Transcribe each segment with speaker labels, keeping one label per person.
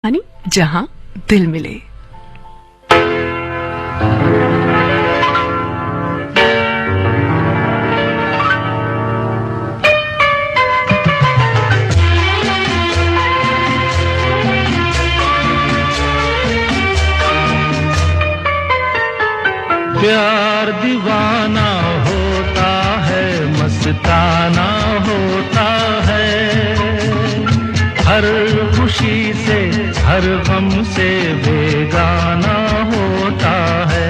Speaker 1: यानी जहां दिल मिले।
Speaker 2: प्यार दीवाना होता है, मस्ताना होता है, हर खुशी से हर गम से बेगाना होता है।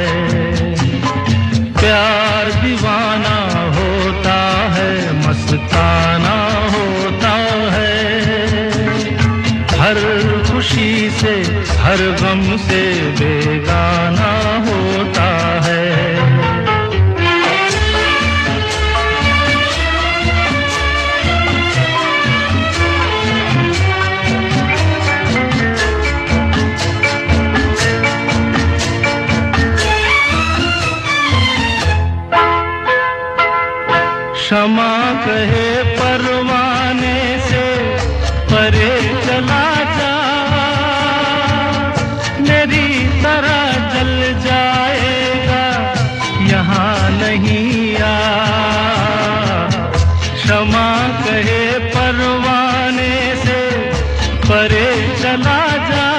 Speaker 2: प्यार दीवाना होता है, मस्ताना होता है, हर खुशी से हर गम से बेगाना होता है। क्षमा कहे परवाने से परे चला जा, मेरी तरह जल जाएगा यहाँ नहीं आ। क्षमा कहे परवाने से परे चला जा,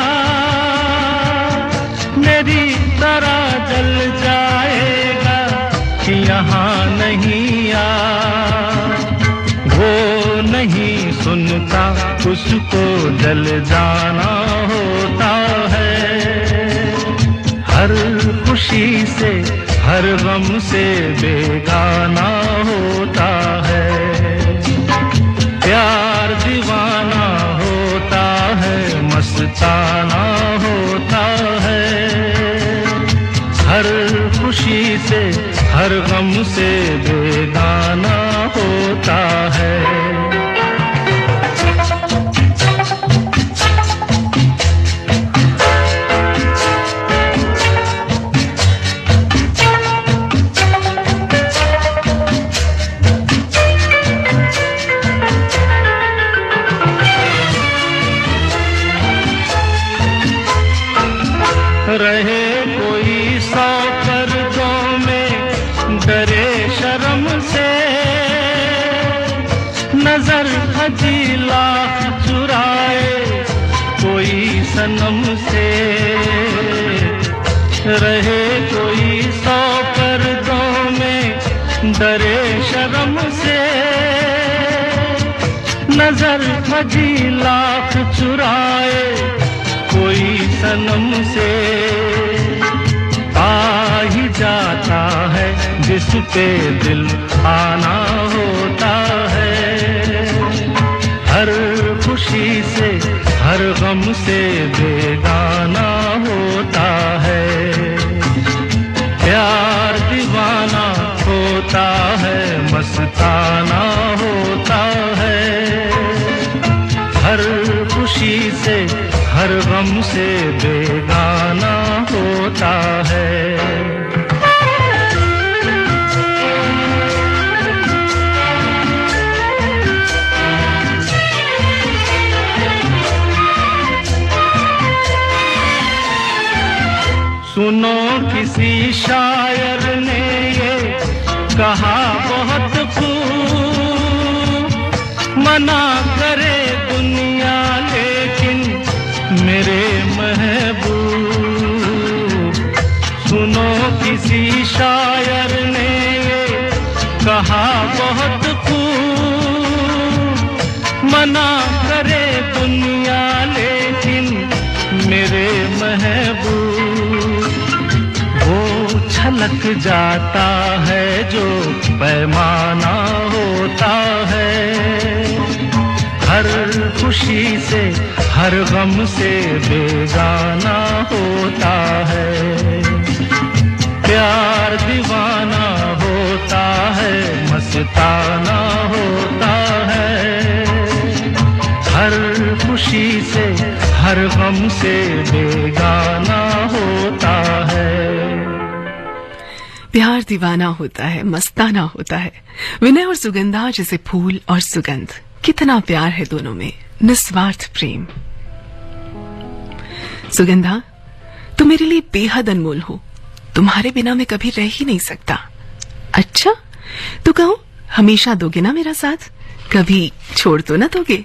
Speaker 2: मेरी तरह जल जाएगा यहाँ नहीं आ। वो नहीं सुनता उसको जल जाना होता है, हर खुशी से हर गम से बेगाना होता है। प्यार दीवाना होता है, मस्ताना होता है, हर खुशी से हर गम से बेगाना होता है। रहे कोई 100 पर्दों में डरे शर्म से, नजर हजीला चुराए कोई सनम से। रहे कोई 100 पर्दों में डरे शर्म से, नजर हजीला चुराए कोई सनम से। आ ही जाता है जिस पे दिल आना होता है, हर खुशी से हर गम से बेगाना होता है। प्यार दीवाना होता है, मस्ताना होता है, हर खुशी से हर गम से बेगाना होता है। सुनो किसी शायर ने ये कहा बहुत खूब, मना करे दुनिया लेकिन मेरे महबूब। सुनो किसी शायर ने ये कहा बहुत खूब, मना करे दुनिया लेकिन मेरे महबूब। वो छलक जाता है जो पैमाना होता है, हर खुशी से हर गम से बेगाना होता है। प्यार दीवाना होता है, मस्ताना होता है, हर खुशी से हर गम से बेगाना होता है।
Speaker 1: प्यार दीवाना होता है, मस्ताना होता है। विनय और सुगंधा जैसे फूल और सुगंध, कितना प्यार है दोनों में, निस्वार्थ प्रेम। सुगंधा, तुम मेरे लिए बेहद अनमोल हो। तुम्हारे बिना मैं कभी रह ही नहीं सकता। अच्छा, तो कहो, हमेशा दोगे ना मेरा साथ? कभी छोड़ तो ना दोगे?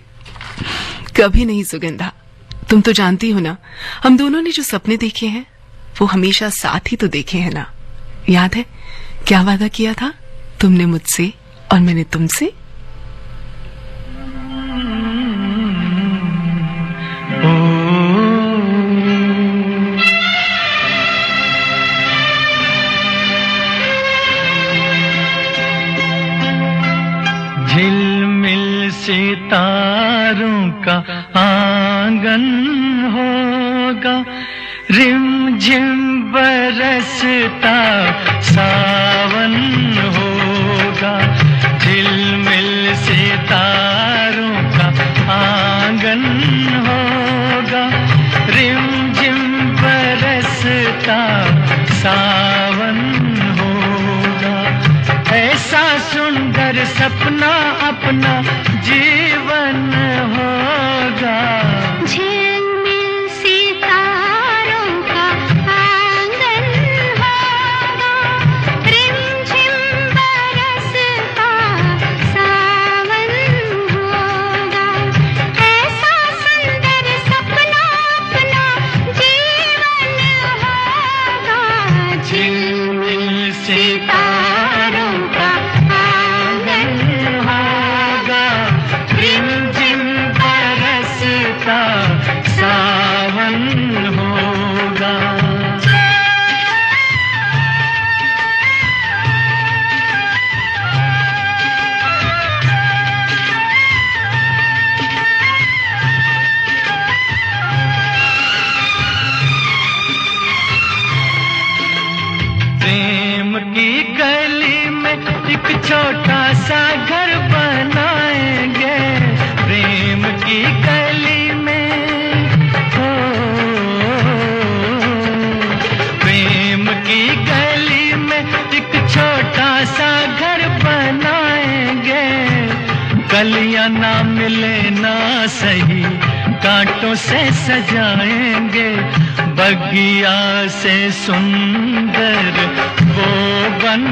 Speaker 1: कभी नहीं सुगंधा। तुम तो जानती हो ना, हम दोनों ने जो सपने देखे हैं वो हमेशा साथ ही तो देखे हैं ना। याद है क्या वादा किया था तुमने मुझसे और मैंने तुमसे?
Speaker 2: झिलमिल सितारों का आंगन होगा, रिमझिम बरसता सावन होगा। झिलमिल सितारों का आंगन होगा, रिमझिम बरसता सावन होगा। ऐसा सुंदर सपना अपना जीवन होगा।
Speaker 3: झिलमिल सितारों का आंगन होगा, रिमझिम बरसता सावन होगा। ऐसा सुंदर सपना अपना जीवन होगा। झिलमिल सितारों का आंगन होगा, रिमझिम बरसता सावन होगा। प्रेम की गली में एक छोटा सा घर बनाएंगे। प्रेम की गली में, हो प्रेम की गली में एक छोटा सा घर बनाएंगे। कलियां ना मिले ना सही, कांटों से सजाएंगे। बगिया से सुंदर वो बन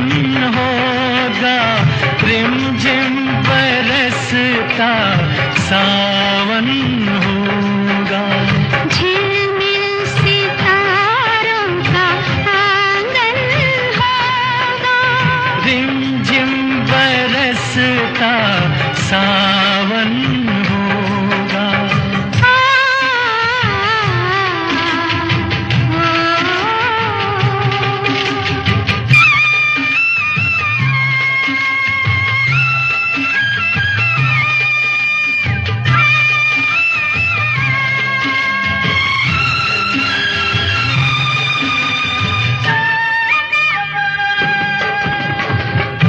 Speaker 3: होगा, रिमझिम बरसता सावन होगा। झिलमिल सितारों का आंगन होगा,
Speaker 2: रिमझिम बरसता सावन होगा।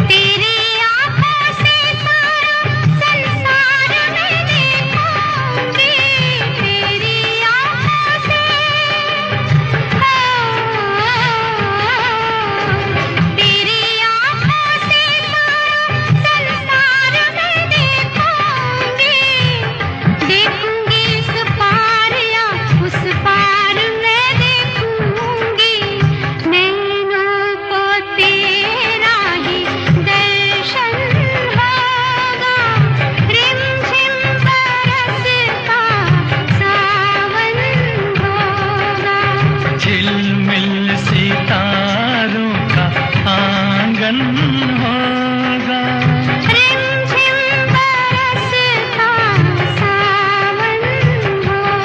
Speaker 3: तेरी आँखों से सारा संसार मैं देखूंगी। तेरी आँखों से, तेरी आँखों से सारा संसार मैं देखूंगी। देखूंगी इस पार या उस पार मैं देखूंगी। नैनों को तेरा ही दर्शन होगा, रिमझिम बरसता सावन होगा।
Speaker 2: झिलमिल सितारों का आंगन होगा,
Speaker 3: रिमझिम बरसता सावन होगा।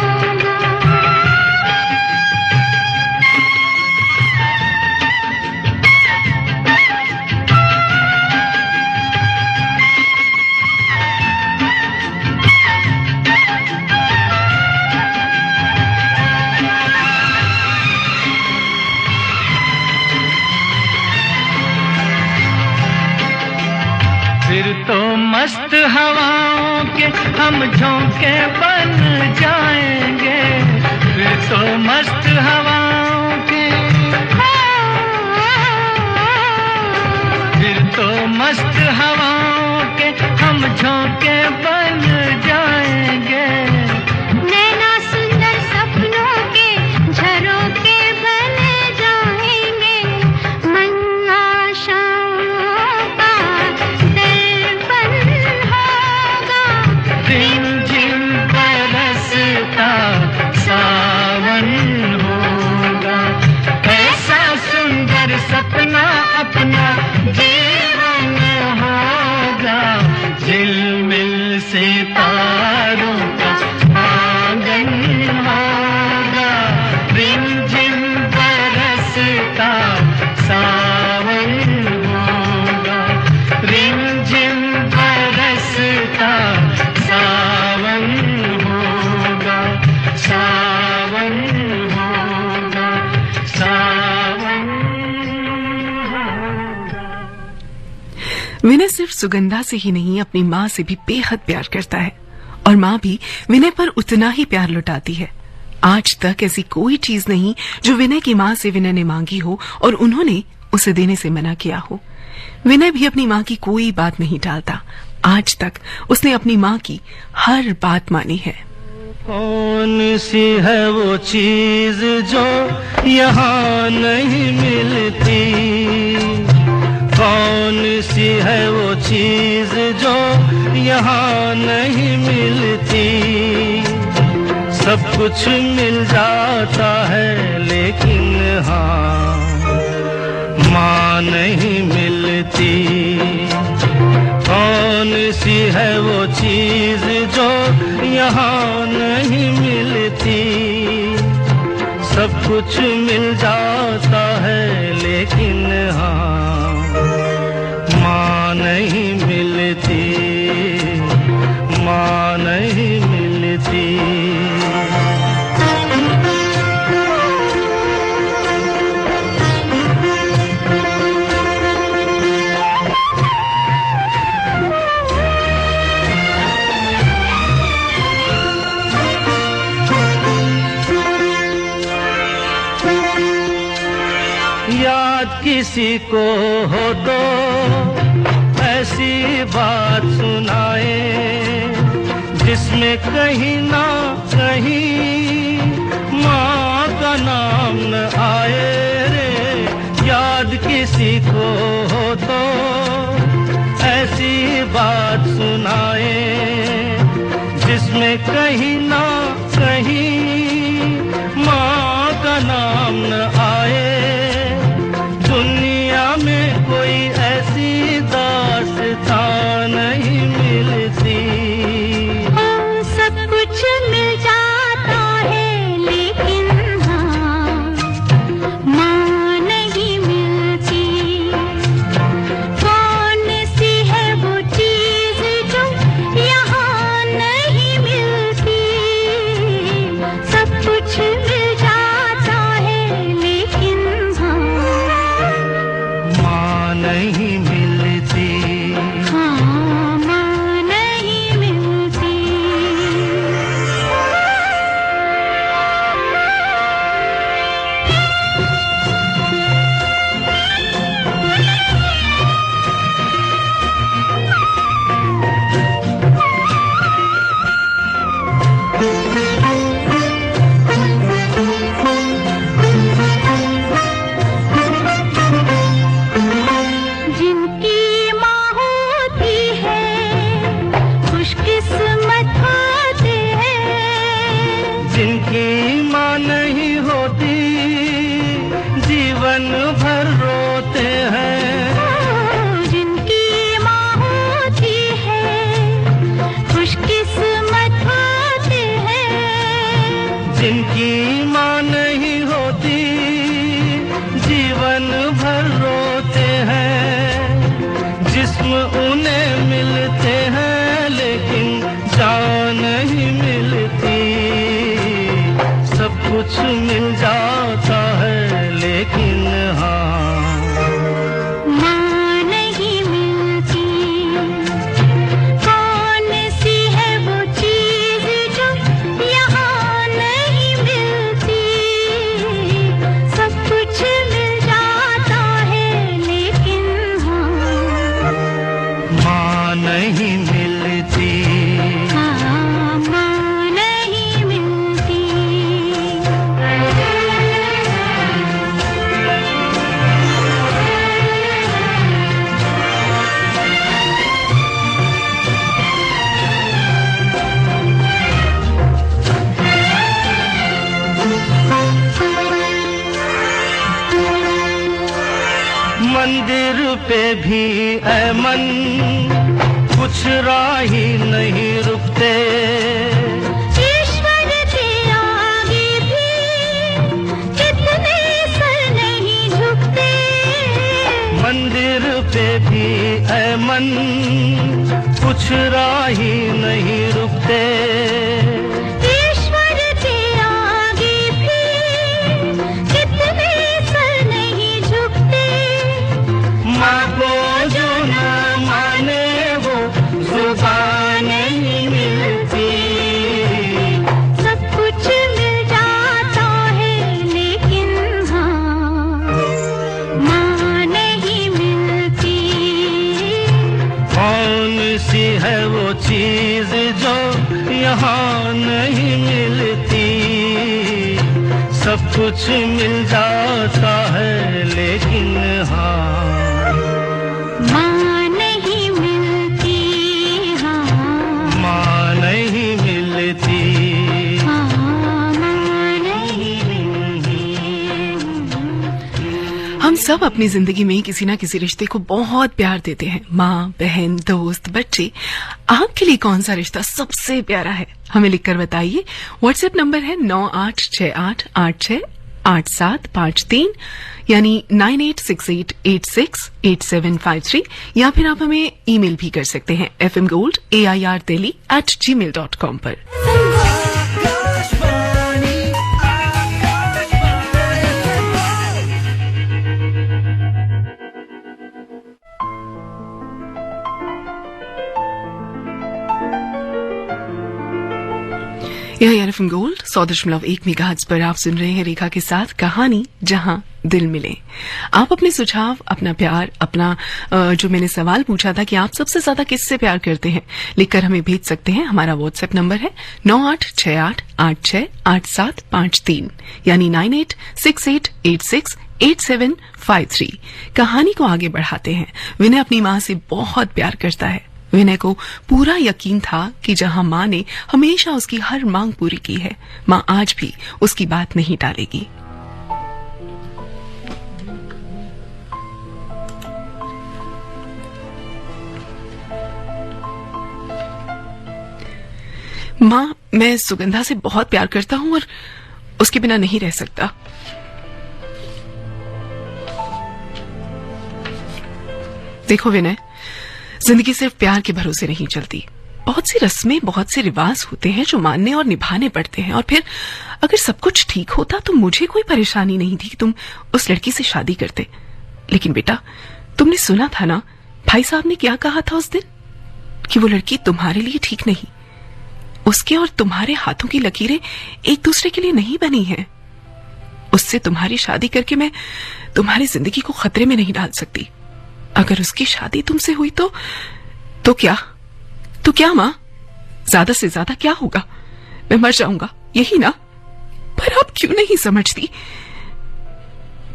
Speaker 2: फिर तो मस्त हवाओं के हम झोंके बन जाएंगे। फिर तो मस्त हवाओं के, फिर तो मस्त हवाओं के हम झोंके बन जाएंगे।
Speaker 3: नैना सुंदर सपनों के
Speaker 2: सावन होगा। ऐसा सुंदर सपना अपना जीवन होगा, झिलमिल सितारों का आंगन होगा, रिमझिम बरसता सावन होगा, रिमझिम बरसता सावन होगा, सावन होगा, सावन होगा।
Speaker 1: विनय सिर्फ सुगंधा से ही नहीं अपनी माँ से भी बेहद प्यार करता है और माँ भी विनय पर उतना ही प्यार लुटाती है। आज तक ऐसी कोई चीज नहीं जो विनय की माँ से विनय ने मांगी हो और उन्होंने उसे देने से मना किया हो। विनय भी अपनी माँ की कोई बात नहीं टालता। आज तक उसने अपनी माँ की हर बात मानी है।
Speaker 2: कौन सी है वो चीज जो यहाँ नहीं मिलती, कौन सी है वो चीज जो यहाँ नहीं मिलती। सब कुछ मिल जाता है लेकिन हाँ माँ नहीं मिलती। कौन सी है वो चीज जो यहाँ नहीं मिलती। सब कुछ मिल जाता है लेकिन हाँ माँ नहीं मिलती, माँ नहीं मिलती। याद किसी को हो तो ऐसी बात सुनाए जिसमें कहीं ना कहीं माँ का नाम न आए रे। याद किसी को हो तो ऐसी बात सुनाए जिसमें कहीं ना कहीं माँ का नाम न आए। दुनिया में कोई ऐसी दास्तां नहीं मिलती।
Speaker 3: सब कुछ मिल जाता है लेकिन हाँ माँ नहीं मिलती। कौन सी है वो चीज जो यहाँ नहीं मिलती। सब कुछ मिल जाता है लेकिन हाँ
Speaker 2: माँ नहीं मिलती।
Speaker 3: हाँ माँ नहीं मिलती। जिनकी माँ होती है खुशकिस्मत होते हैं।
Speaker 2: जिनकी माँ नहीं होती जीवन भर रोते हैं।
Speaker 3: जिनकी माँ होती है खुशकिस्मत होते हैं।
Speaker 2: जिनकी माँ नहीं होती जीवन भर रोते हैं। जिस्म उन्हें मिलते हैं लेकिन जान नहीं मिलती। सब कुछ मिल जाता है लेकिन हाँ
Speaker 3: माँ नहीं मिलती। कौन सी है वो चीज जो यहाँ नहीं मिलती। सब कुछ मिल जाता है लेकिन हाँ
Speaker 2: माँ नहीं मिलती।
Speaker 3: हाँ माँ नहीं मिलती।
Speaker 2: मंदिर पे भी ऐ मन कुछ राही नहीं रुकते,
Speaker 3: ईश्वर के आगे भी कितने सर नहीं झुकते।
Speaker 2: मंदिर पे भी ऐ मन कुछ राही नहीं रुकते,
Speaker 3: ईश्वर के आगे भी कितने सर नहीं झुकते।
Speaker 2: माँ को जो न माने वो जुबान नहीं मिलती,
Speaker 3: सब कुछ मिल जाता है लेकिन हाँ माँ नहीं मिलती।
Speaker 2: कौन सी है वो चीज जो यहाँ नहीं मिलती, सब कुछ मिल जाता है लेकिन हाँ
Speaker 3: माँ नहीं मिलती, हाँ
Speaker 2: माँ नहीं मिलती।
Speaker 3: हाँ माँ नहीं मिलती।
Speaker 1: हम सब अपनी जिंदगी में किसी ना किसी रिश्ते को बहुत प्यार देते हैं। माँ, बहन, दोस्त, बच्चे। आपके लिए कौन सा रिश्ता सबसे प्यारा है? हमें लिखकर बताइए। व्हाट्सएप नंबर है 9868868753 यानी 9868868753, या फिर आप हमें ईमेल भी कर सकते हैं fmgold@airdelhi@gmail.com पर। यह एफएम गोल्ड 100.1 मेगाहर्ट्ज पर आप सुन रहे हैं रेखा के साथ कहानी जहां दिल मिले। आप अपने सुझाव, अपना प्यार, अपना जो मैंने सवाल पूछा था कि आप सबसे ज्यादा किससे प्यार करते हैं, लिखकर हमें भेज सकते हैं। हमारा व्हाट्सएप नंबर है 9868868753 यानी 9868868753। कहानी को आगे बढ़ाते हैं। विनय अपनी माँ से बहुत प्यार करता है। विनय को पूरा यकीन था कि जहां माँ ने हमेशा उसकी हर मांग पूरी की है, माँ आज भी उसकी बात नहीं टालेगी। माँ, मैं सुगंधा से बहुत प्यार करता हूँ और उसके बिना नहीं रह सकता। देखो विनय, जिंदगी सिर्फ प्यार के भरोसे नहीं चलती। बहुत सी रस्में, बहुत से रिवाज होते हैं जो मानने और निभाने पड़ते हैं। और फिर अगर सब कुछ ठीक होता तो मुझे कोई परेशानी नहीं थी कि तुम उस लड़की से शादी करते। लेकिन बेटा, तुमने सुना था ना भाई साहब ने क्या कहा था उस दिन, कि वो लड़की तुम्हारे लिए ठीक नहीं। उसके और तुम्हारे हाथों की लकीरें एक दूसरे के लिए नहीं बनी हैं। उससे तुम्हारी शादी करके मैं तुम्हारी जिंदगी को खतरे में नहीं डाल सकती। अगर उसकी शादी तुमसे हुई तो क्या माँ? ज्यादा से ज्यादा क्या होगा? मैं मर जाऊंगा, यही ना? पर आप क्यों नहीं समझती?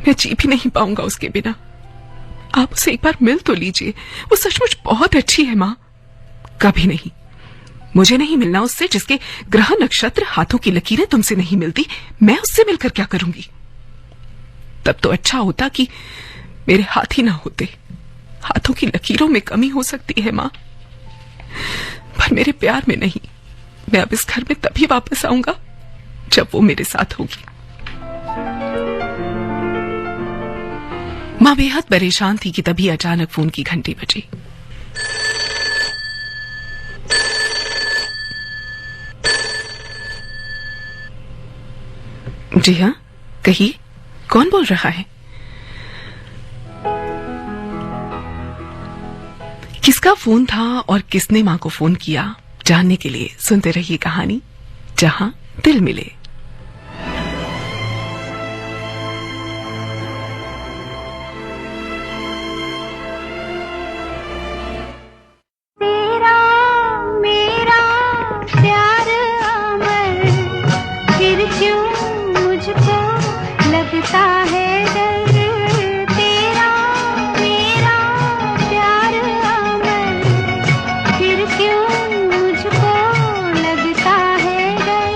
Speaker 1: मैं जी भी नहीं पाऊंगा उसके बिना। आप उसे एक बार मिल तो लीजिए। वो सचमुच बहुत अच्छी है माँ। कभी नहीं, मुझे नहीं मिलना उससे जिसके ग्रह नक्षत्र हाथों की लकीरें तुमसे नहीं मिलती। मैं उससे मिलकर क्या करूंगी? तब तो अच्छा होता कि मेरे हाथ ही ना होते। हाथों की लकीरों में कमी हो सकती है माँ, पर मेरे प्यार में नहीं। मैं अब इस घर में तभी वापस आऊंगा जब वो मेरे साथ होगी। माँ बेहद परेशान थी कि तभी अचानक फोन की घंटी बजी। जी हाँ, कहिए, कौन बोल रहा है? किसका फोन था और किसने मां को फोन किया, जानने के लिए सुनते रहिए कहानी जहां दिल मिले।
Speaker 3: तेरा मेरा प्यार अमर, फिर क्यों मुझको लगता है डर। तेरा मेरा प्यार अमर, फिर क्यों मुझको लगता है डर।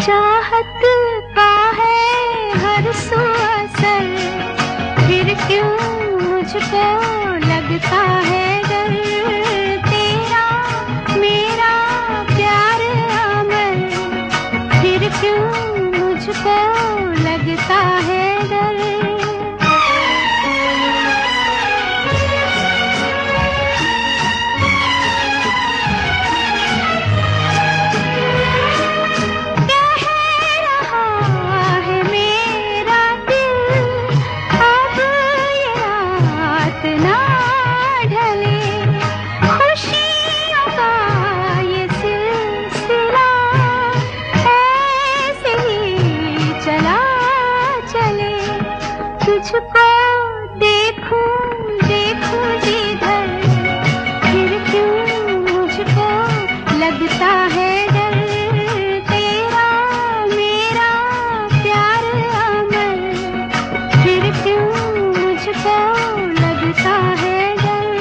Speaker 3: चाहत का है हर सू असर, फिर क्यों मुझको लगता है डर। तेरा मेरा प्यार अमर, फिर क्यों मुझको लगता है डर। तुझको देखूं देखूं जिधर, फिर क्यों मुझको लगता है डर। तेरा मेरा प्यार अमर, फिर क्यों मुझको लगता है डर।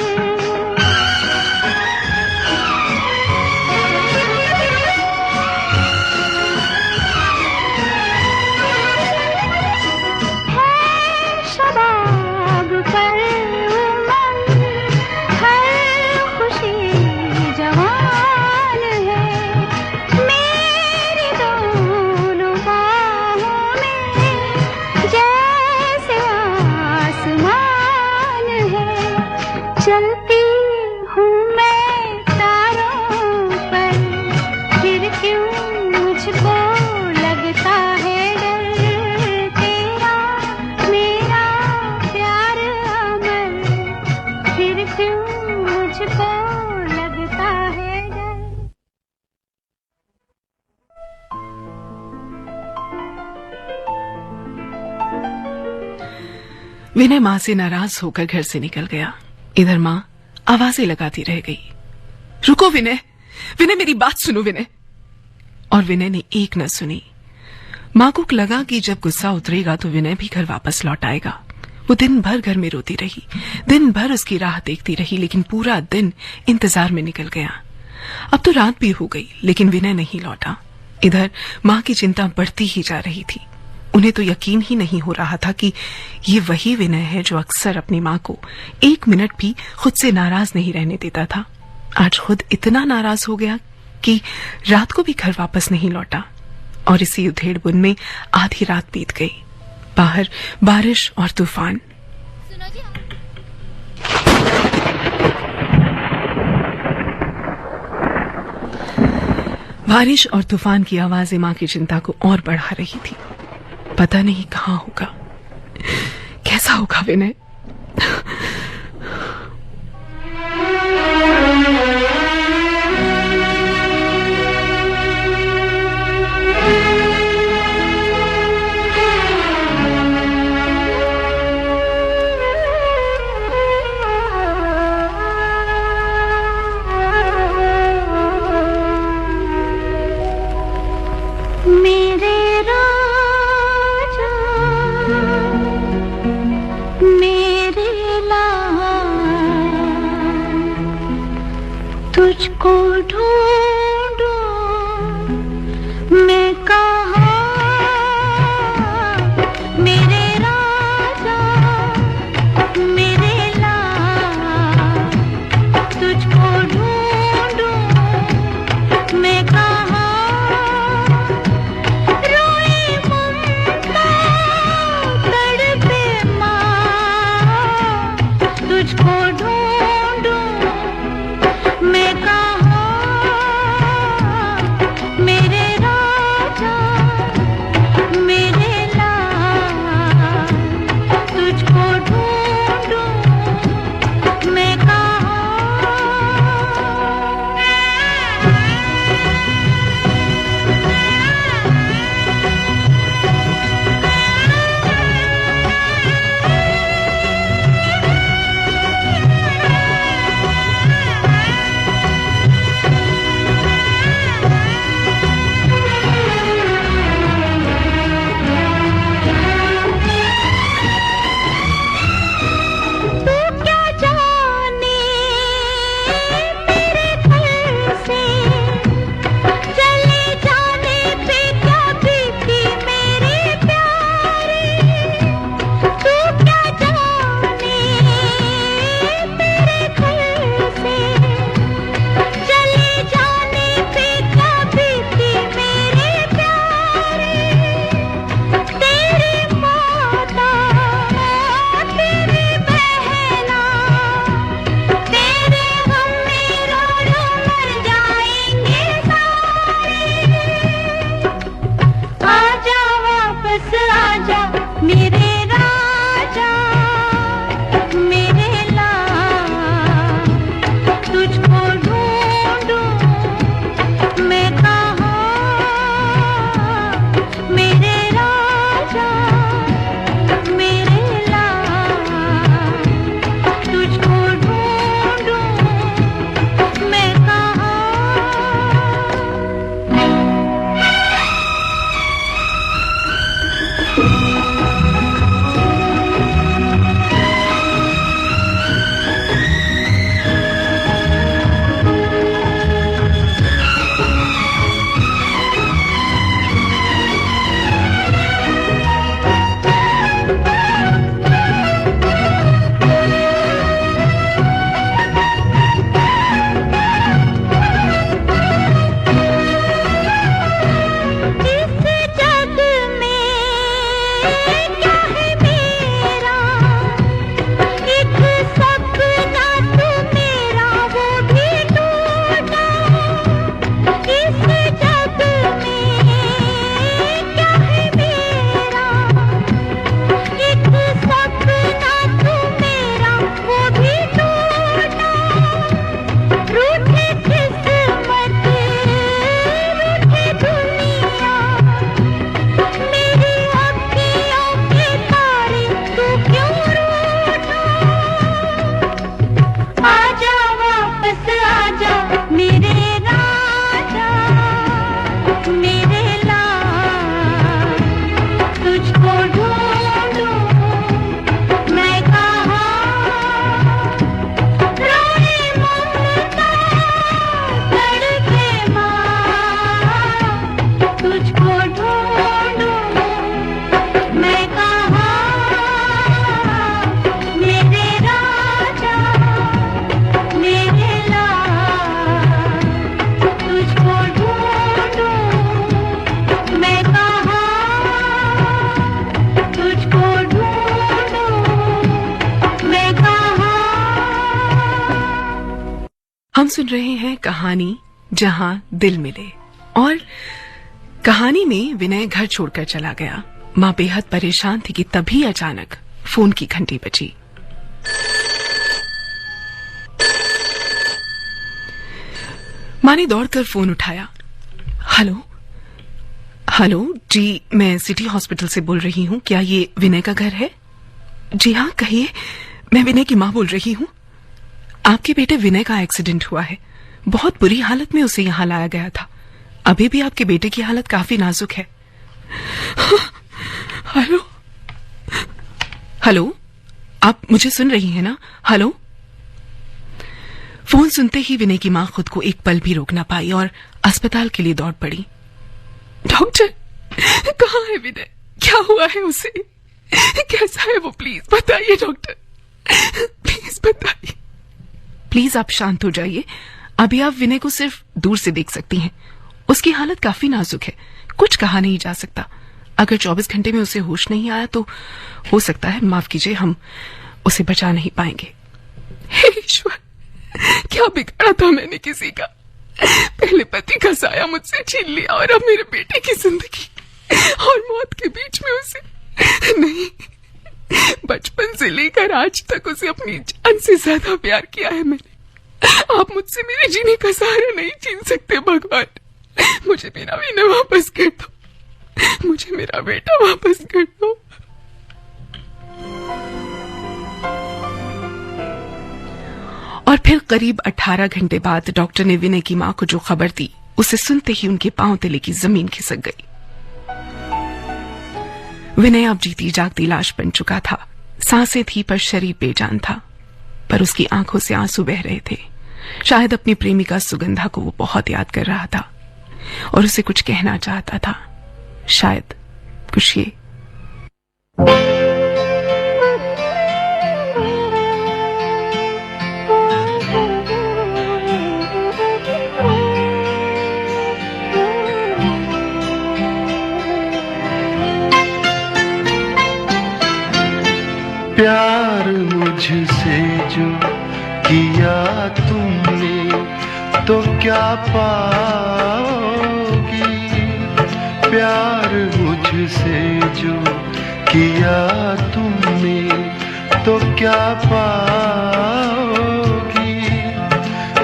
Speaker 3: शबाब पर उमंग, हर खुशी जवान है, मेरी दोनों बाहों में जैसे आसमान है। चलती हूँ मैं तारों पर, फिर क्यों मुझको लगता है डर। तेरा मेरा प्यार अमर, फिर क्यों मुझको लगता है डर।
Speaker 1: विनय माँ से नाराज होकर घर से निकल गया। इधर माँ आवाजें लगाती रह गई, रुको विनय, विनय मेरी बात सुनो विनय। और विनय ने एक न सुनी। माँ को लगा कि जब गुस्सा उतरेगा तो विनय भी घर वापस लौट आएगा। वो दिन भर घर में रोती रही, दिन भर उसकी राह देखती रही, लेकिन पूरा दिन इंतजार में निकल गया। अब तो रात भी हो गई, लेकिन विनय नहीं लौटा। इधर माँ की चिंता बढ़ती ही जा रही थी। उन्हें तो यकीन ही नहीं हो रहा था कि ये वही विनय है जो अक्सर अपनी माँ को एक मिनट भी खुद से नाराज नहीं रहने देता था। आज खुद इतना नाराज हो गया कि रात को भी घर वापस नहीं लौटा। और इसी उधेड़-बुन में आधी रात बीत गई। बाहर बारिश और तूफान। बारिश और तूफान की आवाजें मां की चिंता को और बढ़ा रही थी। पता नहीं कहाँ होगा, कैसा होगा विनय।
Speaker 3: मेरे राजा,
Speaker 1: सुन रहे हैं कहानी जहां दिल मिले। और कहानी में विनय घर छोड़कर चला गया। मां बेहद परेशान थी कि तभी अचानक फोन की घंटी बजी। मां ने दौड़कर फोन उठाया। हेलो हेलो जी, मैं सिटी हॉस्पिटल से बोल रही हूँ। क्या ये विनय का घर है? जी हाँ, कहिए। मैं विनय की मां बोल रही हूँ। आपके बेटे विनय का एक्सीडेंट हुआ है। बहुत बुरी हालत में उसे यहां लाया गया था। अभी भी आपके बेटे की हालत काफी नाजुक है। हेलो हेलो, आप मुझे सुन रही हैं ना? हेलो। फोन सुनते ही विनय की मां खुद को एक पल भी रोक ना पाई और अस्पताल के लिए दौड़ पड़ी। डॉक्टर, कहाँ है विनय? क्या हुआ है उसे? कैसा है वो? प्लीज बताइए डॉक्टर, प्लीज बताइए। प्लीज आप शांत हो जाइए। अभी आप विनय को सिर्फ दूर से देख सकती हैं। उसकी हालत काफी नाजुक है, कुछ कहा नहीं जा सकता। अगर 24 घंटे में उसे होश नहीं आया तो हो सकता है, माफ कीजिए, हम उसे बचा नहीं पाएंगे। हे ईश्वर, क्या बिगाड़ा था मैंने किसी का? पहले पति का साया मुझसे छीन लिया और अब मेरे बेटे की जिंदगी और मौत के बीच में उसे। नहीं, बचपन से लेकर आज तक उसे अपनी जान से ज्यादा प्यार किया है मैंने। आप मुझसे मेरे जीने का सहारा नहीं छीन सकते भगवान। मुझे मेरा विनय वापस कर दो, मुझे मेरा बेटा वापस कर दो। और फिर करीब 18 घंटे बाद डॉक्टर ने विनय की मां को जो खबर दी, उसे सुनते ही उनके पांव तले की जमीन खिसक गई। विनय अब जीती जागती लाश बन चुका था। सांसें थी पर शरीर बेजान था। पर उसकी आंखों से आंसू बह रहे थे। शायद अपनी प्रेमिका सुगंधा को वो बहुत याद कर रहा था और उसे कुछ कहना चाहता था। शायद कुछ ये।
Speaker 4: प्यार मुझसे जो किया तुमने तो क्या पाओगी? प्यार मुझसे जो किया तुमने तो क्या पाओगी?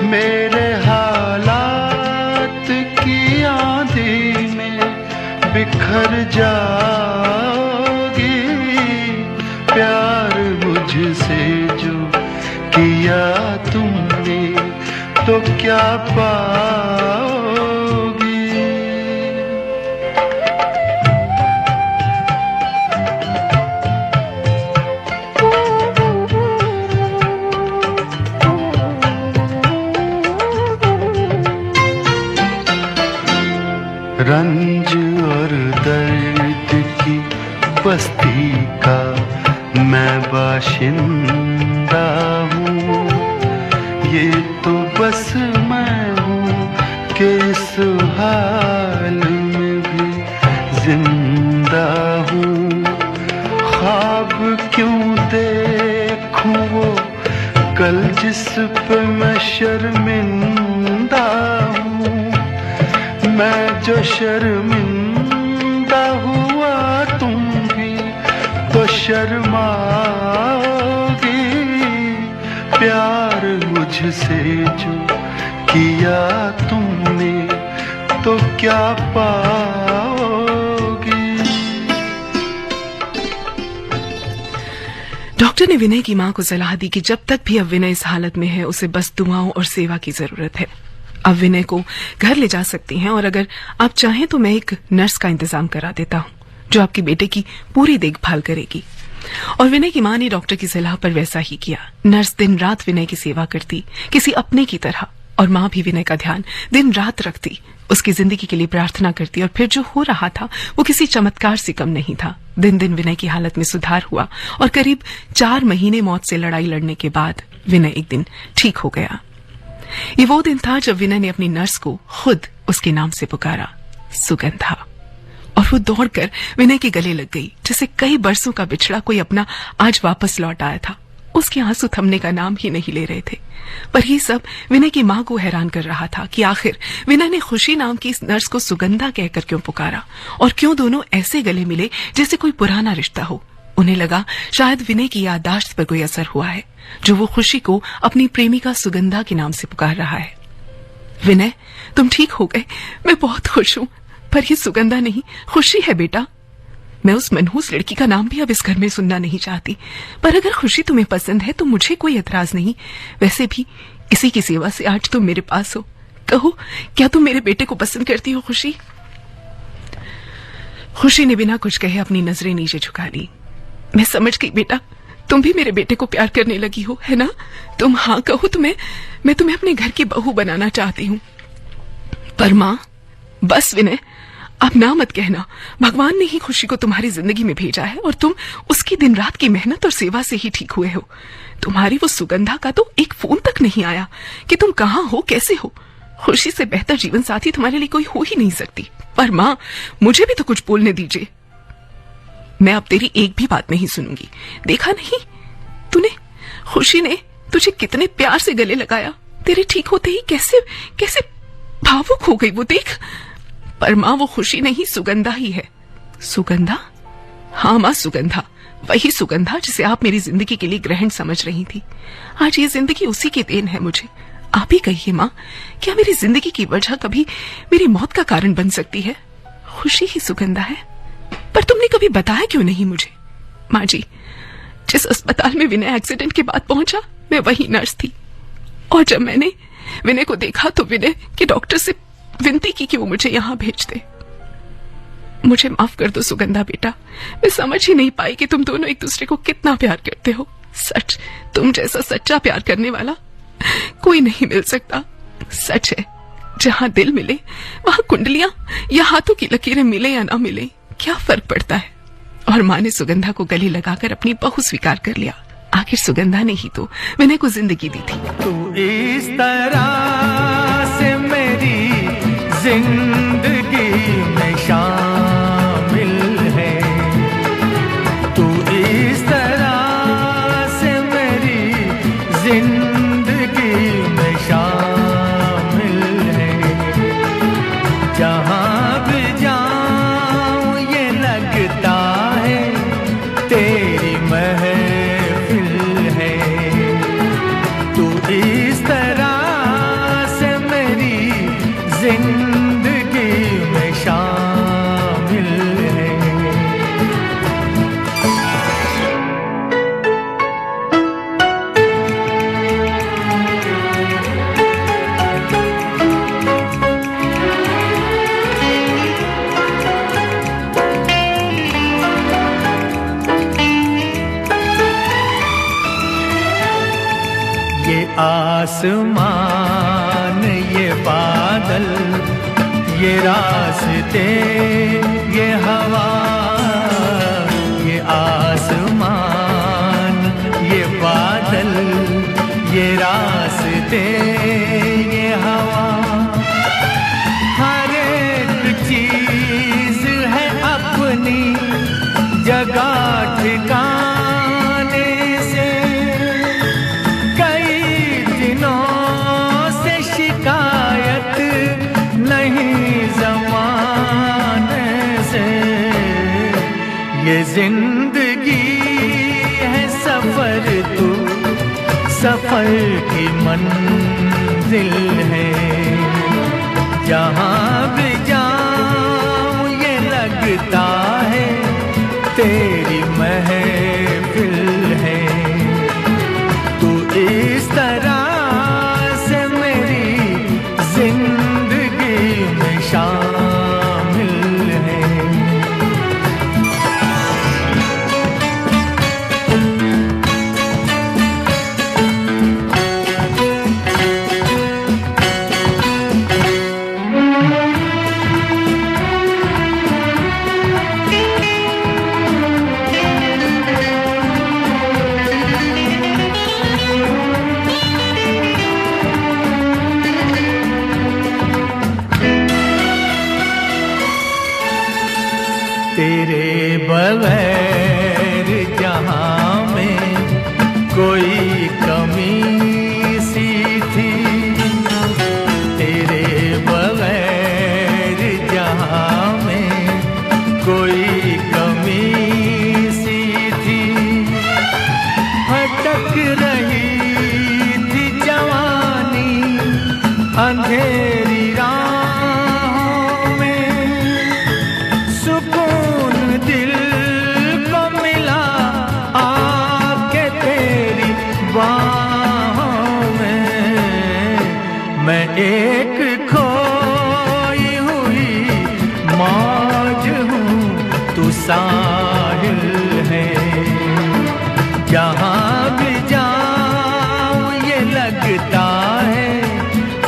Speaker 4: मेरे हालात की आंधी में बिखर जाओगी। प्यार मुझसे जो किया तुमने तो क्या पाओगी? रंज और दर्द की बस्ती का मैं बाशिंदा हूँ। ये तो बस मैं हूँ कि इस हाल में भी जिंदा हूँ। ख्वाब क्यों देखूं वो कल जिस पे मैं शर्मिंदा हूँ। मैं जो शर्मिंदा हुआ तुम भी तो शर्माओगी। प्यार मुझसे जो किया तुमने तो क्या पाओगी?
Speaker 1: डॉक्टर ने विनय की मां को सलाह दी कि जब तक भी अब विनय इस हालत में है, उसे बस दुआओं और सेवा की जरूरत है। अब विनय को घर ले जा सकती हैं और अगर आप चाहें तो मैं एक नर्स का इंतजाम करा देता हूं जो आपके बेटे की पूरी देखभाल करेगी। और विनय की मां ने डॉक्टर की सलाह पर वैसा ही किया। नर्स दिन रात विनय की सेवा करती, किसी अपने की तरह, और मां भी विनय का ध्यान दिन रात रखती, उसकी जिंदगी के लिए प्रार्थना करती। और फिर जो हो रहा था वो किसी चमत्कार से कम नहीं था। दिन दिन विनय की हालत में सुधार हुआ और करीब 4 महीने मौत से लड़ाई लड़ने के बाद विनय एक दिन ठीक हो गया। ये वो दिन था जब विनय ने अपनी नर्स को खुद उसके नाम से पुकारा, सुगंधा। और वो दौड़कर विनय के गले लग गई, जैसे कई बरसों का बिछड़ा कोई अपना आज वापस लौट आया था। उसके आंसू थमने का नाम ही नहीं ले रहे थे। पर ये सब विनय की मां को हैरान कर रहा था कि आखिर विनय ने खुशी नाम की इस नर्स को सुगंधा कहकर क्यों पुकारा और क्यों दोनों ऐसे गले मिले जैसे कोई पुराना रिश्ता हो। उन्हें लगा शायद विनय की याददाश्त पर कोई असर हुआ है जो वो खुशी को अपनी प्रेमिका सुगंधा के नाम से पुकार रहा है। विनय, तुम ठीक हो गए, मैं बहुत खुश हूं। पर ये सुगंधा नहीं, खुशी है बेटा। मैं उस मनहूस लड़की का नाम भी अब इस घर में सुनना नहीं चाहती, पर अगर खुशी तुम्हें पसंद है तो मुझे कोई एतराज नहीं। वैसे भी इसी की सेवा से आज तुम मेरे पास हो। कहो, क्या तुम मेरे बेटे को पसंद करती हो खुशी? खुशी ने बिना कुछ कहे अपनी नजरें नीचे झुका ली। मैं समझ गई बेटा, तुम भी मेरे बेटे को प्यार करने लगी हो, है ना? तुम हाँ कहो तो मैं तुम्हें अपने घर की बहू बनाना चाहती हूँ। पर मां, बस विनय, अब ना मत कहना। भगवान ने ही खुशी को तुम्हारी जिंदगी में भेजा है और तुम उसकी दिन रात की मेहनत और सेवा से ही ठीक हुए हो। तुम्हारी वो सुगंधा का तो एक फोन तक नहीं आया कि तुम कहाँ हो, कैसे हो। खुशी से बेहतर जीवन साथी तुम्हारे लिए कोई हो ही नहीं सकती। पर मां, मुझे भी तो कुछ बोलने दीजिए। मैं अब तेरी एक भी बात नहीं सुनूंगी। देखा नहीं खुशी ने तुझे कितने प्यार से गले लगाया। तेरे ठीक होते ही कैसे कैसे भावुक हो गई वो, देख। पर मां, वो खुशी नहीं, सुगंधा ही है। सुगंधा? हाँ मां, सुगंधा, वही सुगंधा जिसे आप मेरी जिंदगी के लिए ग्रहण समझ रही थी। आज ये जिंदगी उसी की देन है मुझे। आप ही कहिए मां, क्या मेरी जिंदगी की वजह कभी मेरी मौत का कारण बन सकती है? खुशी ही सुगंधा है। पर तुमने कभी बताया क्यों नहीं मुझे? मां जी, जिस अस्पताल में विनय एक्सीडेंट के बाद पहुंचा, मैं वही नर्स थी। और जब मैंने विनय को देखा तो विनय के डॉक्टर से विनती की कि वो मुझे यहां भेज दे। मुझे माफ कर दो सुगंधा बेटा, मैं समझ ही नहीं पाई कि तुम दोनों एक दूसरे को कितना प्यार करते हो। सच, तुम जैसा सच्चा प्यार करने वाला कोई नहीं मिल सकता। सच है, जहां दिल मिले वहां कुंडलियां या हाथों की लकीरें मिले या ना मिले, क्या फर्क पड़ता है। और मां ने सुगंधा को गले लगाकर अपनी बहू स्वीकार कर लिया। आखिर सुगंधा ने ही तो विनय को जिंदगी दी थी।
Speaker 2: तू इस तरह से मेरी जिंदगी में शामिल है, तू इस तरह से मेरी जिंदगी में शामिल है। जहां भी जाऊं ये लगता है तेरी महफिल है। तू इस तरह से मेरी जिंदगी में शामिल है। ये आसमान, ये बादल, ये रास्ते, ये हवा, ये आसमान, ये बादल, ये रास्ते, ये हवा, हर एक चीज है अपनी जगह ठिकाने से। कई दिनों से शिकायत नहीं ज़माने से। ये जिंदगी है सफर, तू सफर की मंजिल है। जहां भी जाऊं ये लगता है तेरी महफिल है। तू इस तरह से मेरी जिंदगी में शामिल है। तेरे बगैर जहां में कोई कमी सी थी तेरे बगैर जहां में, कोई कमी सी थी। भटक रही थी जवानी अंधेरी राहों में, सुकून दिल को मिला आके तेरी बाहों में। मैं एक खोई हुई मौज हूँ, तू साहिल है। जहाँ भी जाऊँ ये लगता है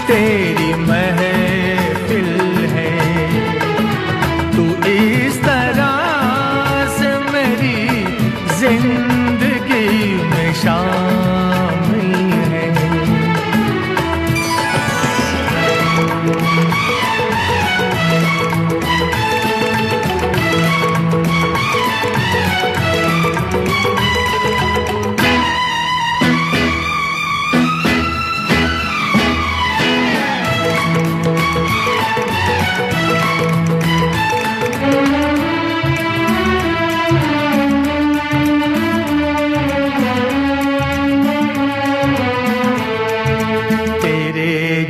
Speaker 2: तेरी महफिल है। तू इस तरह से मेरी जिंदगी में शामिल है।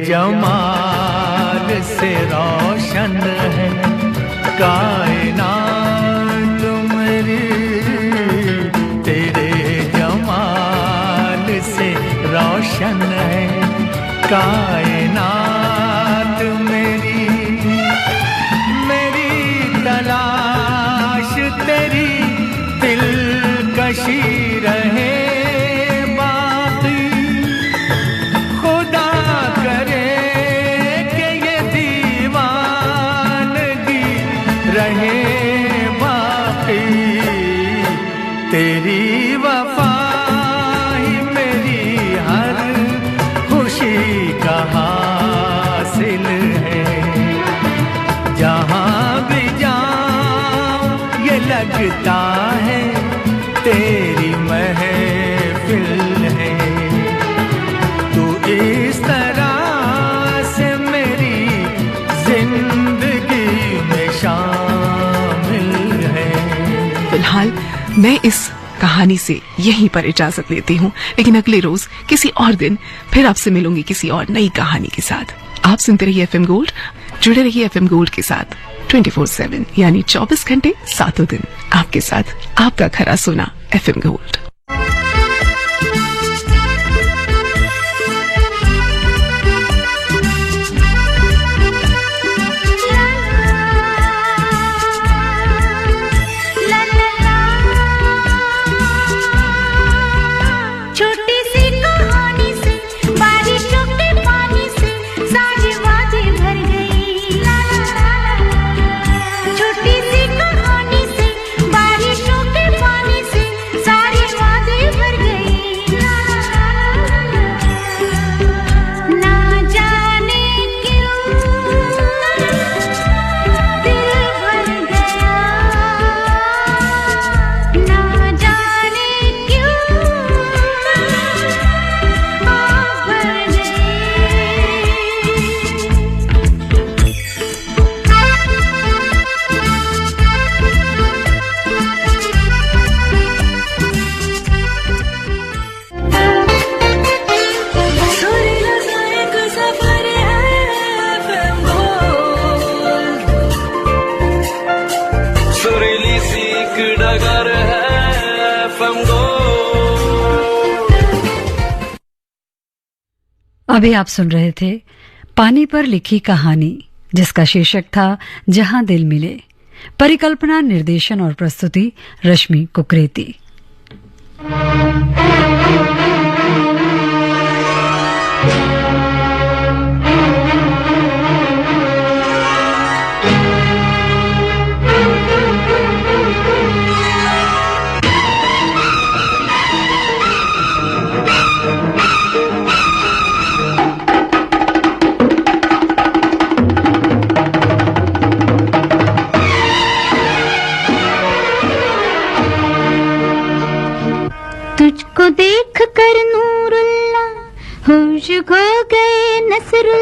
Speaker 2: जमाल से रोशन है कायनात मेरी, तेरे जमाल से रोशन है कायनात मेरी। मेरी तलाश तेरी दिलकशी रहे तेरी वफा ही मेरी हर खुशी का हासिल है। जहाँ भी जाऊँ ये लगता है तेरी महफिल है। तू इस तरह से मेरी जिंदगी में शामिल है।
Speaker 1: फिलहाल मैं इस कहानी से यहीं पर इजाजत लेती हूँ, लेकिन अगले रोज किसी और दिन फिर आपसे मिलूंगी किसी और नई कहानी के साथ। आप सुनते रहिए एफएम गोल्ड, जुड़े रहिए एफएम गोल्ड के साथ 24/7 यानी 24 घंटे 7 दिन आपके साथ, आपका खरा सुना एफएम गोल्ड।
Speaker 5: अभी आप सुन रहे थे पानी पर लिखी कहानी, जिसका शीर्षक था जहां दिल मिले। परिकल्पना, निर्देशन और प्रस्तुति रश्मि कुकरेती।
Speaker 3: तुझको दे नसरुल्ला